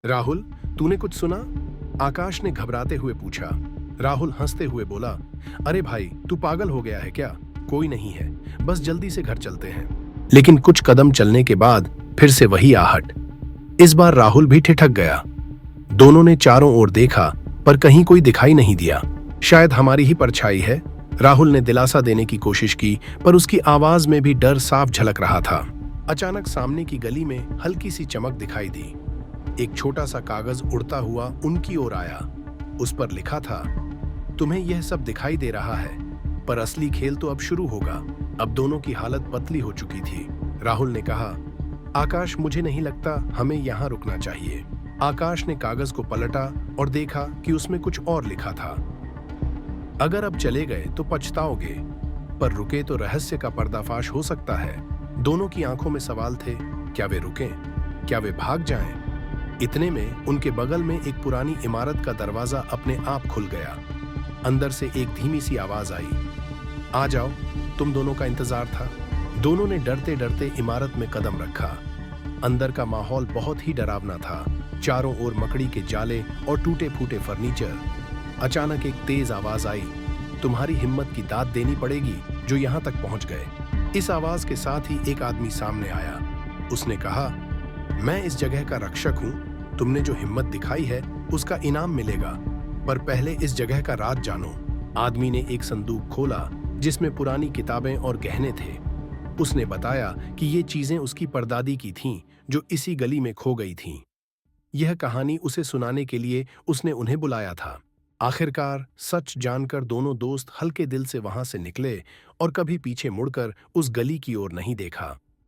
राहुल, तूने कुछ सुना? आकाश ने घबराते हुए पूछा। राहुल हंसते हुए बोला, अरे भाई, तू पागल हो गया है क्या? कोई नहीं है, बस जल्दी से घर चलते हैं। लेकिन कुछ कदम चलने के बाद फिर से वही आहट। इस बार राहुल भी ठिठक गया। दोनों ने चारों ओर देखा, पर कहीं कोई दिखाई नहीं दिया। शायद हमारी ही परछाई है। राहुल ने दिलासा देने की कोशिश की, पर उसकी आवाज में भी डर साफ झलक रहा था। अचानक सामने की गली में हल्की सी चमक दिखाई दी। एक छोटा सा कागज उड़ता हुआ उनकी ओर आया। उस पर लिखा था, तुम्हें यह सब दिखाई दे रहा है, पर असली खेल तो अब शुरू होगा। अब दोनों की हालत पतली हो चुकी थी। राहुल ने कहा, आकाश, मुझे नहीं लगता हमें यहाँ रुकना चाहिए। आकाश ने कागज को पलटा और देखा कि उसमें कुछ और लिखा था। अगर अब चले गए तो पछताओगे, पर रुके तो रहस्य का पर्दाफाश हो सकता है। दोनों की आंखों में सवाल थे, क्या वे रुकें? क्या वे भाग जाएं? इतने में उनके बगल में एक पुरानी इमारत का दरवाजा अपने आप खुल गया। अंदर से एक धीमी सी आवाज आई, आ जाओ, तुम दोनों का इंतजार था। दोनों ने डरते डरते इमारत में कदम रखा। अंदर का माहौल बहुत ही डरावना था। चारों ओर मकड़ी के जाले और टूटे फूटे फर्नीचर। अचानक एक तेज आवाज आई, तुम्हारी हिम्मत की दाद देनी पड़ेगी जो यहां तक पहुंच गए। इस आवाज के साथ ही एक आदमी सामने आया। उसने कहा, मैं इस जगह का रक्षक हूं। तुमने जो हिम्मत दिखाई है उसका इनाम मिलेगा, पर पहले इस जगह का राज जानो। आदमी ने एक संदूक खोला जिसमें पुरानी किताबें और गहने थे। उसने बताया कि ये चीजें उसकी परदादी की थीं, जो इसी गली में खो गई थीं। यह कहानी उसे सुनाने के लिए उसने उन्हें बुलाया था। आखिरकार सच जानकर दोनों दोस्त हल्के दिल से वहां से निकले और कभी पीछे मुड़कर उस गली की ओर नहीं देखा।